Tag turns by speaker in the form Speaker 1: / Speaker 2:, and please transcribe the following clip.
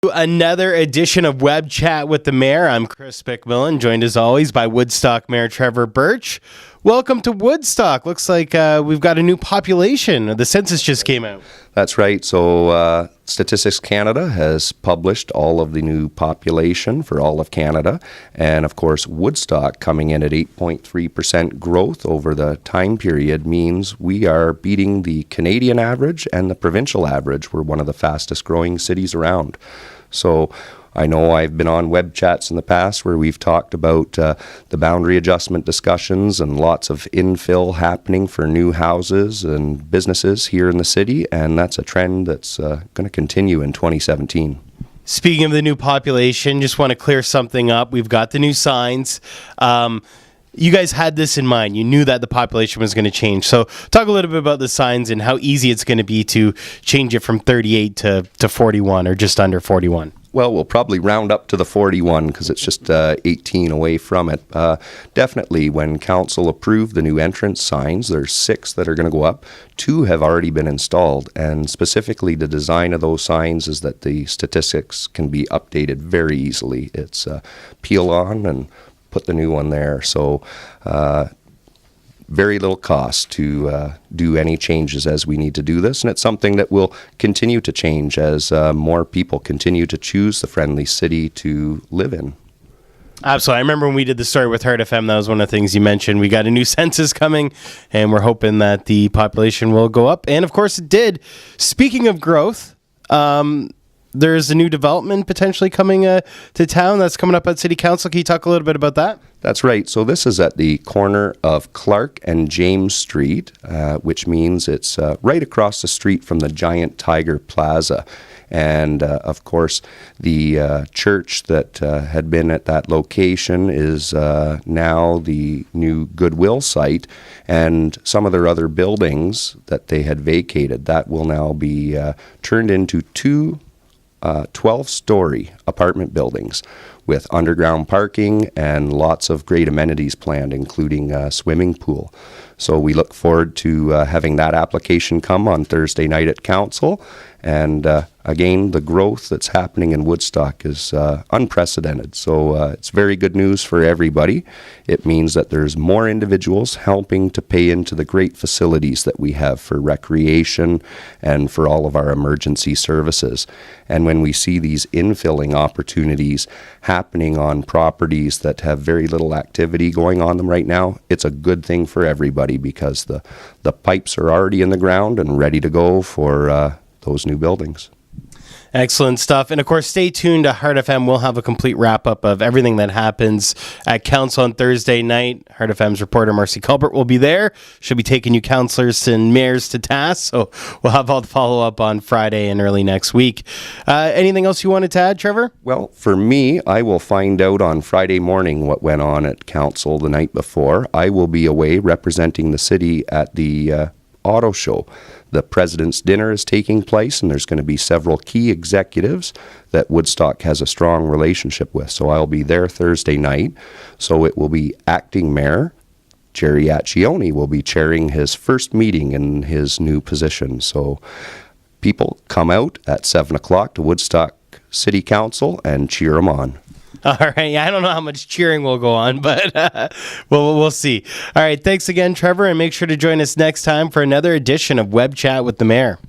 Speaker 1: Another edition of Web Chat with the Mayor. I'm Chris McMillan, joined as always by Woodstock Mayor Trevor Birtch. Welcome to Woodstock. Looks like we've got a new population. The census just came out.
Speaker 2: That's right. So Statistics Canada has published all of the new population for all of Canada. And of course, Woodstock coming in at 8.3% growth over the time period means we are beating the Canadian average and the provincial average. We're one of the fastest growing cities around. So I know I've been on web chats in the past where we've talked about the boundary adjustment discussions and lots of infill happening for new houses and businesses here in the city, and that's a trend that's going to continue in 2017.
Speaker 1: Speaking of the new population, just want to clear something up. We've got the new signs. You guys had this in mind. You knew that the population was going to change. So talk a little bit about the signs and how easy it's going to be to change it from 38 to 41 or just under 41.
Speaker 2: Well, we'll probably round up to the 41 because it's just 18 away from it. Definitely, when council approved the new entrance signs, there's 6 that are going to go up. 2 have already been installed, and specifically the design of those signs is that the statistics can be updated very easily. It's peel on and put the new one there. So very little cost to do any changes as we need to do this, and it's something that will continue to change as more people continue to choose the friendly city to live in.
Speaker 1: Absolutely. I remember when we did the story with Heart FM, that was one of the things you mentioned. We got a new census coming, and we're hoping that the population will go up. And, of course, it did. Speaking of growth, there's a new development potentially coming to town that's coming up at City Council. Can you talk a little bit about that?
Speaker 2: That's right. So this is at the corner of Clark and James Street, which means it's right across the street from the giant Tiger Plaza. And, of course, the church that had been at that location is now the new Goodwill site, and some of their other buildings that they had vacated, that will now be turned into 2 12-story apartment buildings with underground parking and lots of great amenities planned, including a swimming pool. So we look forward to having that application come on Thursday night at Council. And again, the growth that's happening in Woodstock is unprecedented. So it's very good news for everybody. It means that there's more individuals helping to pay into the great facilities that we have for recreation and for all of our emergency services. And when we see these infilling opportunities happening on properties that have very little activity going on them right now, it's a good thing for everybody because the pipes are already in the ground and ready to go for those new buildings.
Speaker 1: Excellent stuff. And of course, stay tuned to Heart FM. We'll have a complete wrap-up of everything that happens at Council on Thursday night. Heart FM's reporter Marcy Culbert will be there. She'll be taking you councillors and mayors to task. So we'll have all the follow-up on Friday and early next week. Anything else you wanted to add, Trevor?
Speaker 2: Well, for me, I will find out on Friday morning what went on at Council the night before. I will be away representing the city at the auto show. The President's Dinner is taking place, and there's going to be several key executives that Woodstock has a strong relationship with. So I'll be there Thursday night. So it will be Acting Mayor Jerry Accioni will be chairing his first meeting in his new position. So people come out at 7 o'clock to Woodstock City Council and cheer him on.
Speaker 1: All right. I don't know how much cheering will go on, but we'll see. All right. Thanks again, Trevor, and make sure to join us next time for another edition of Web Chat with the Mayor.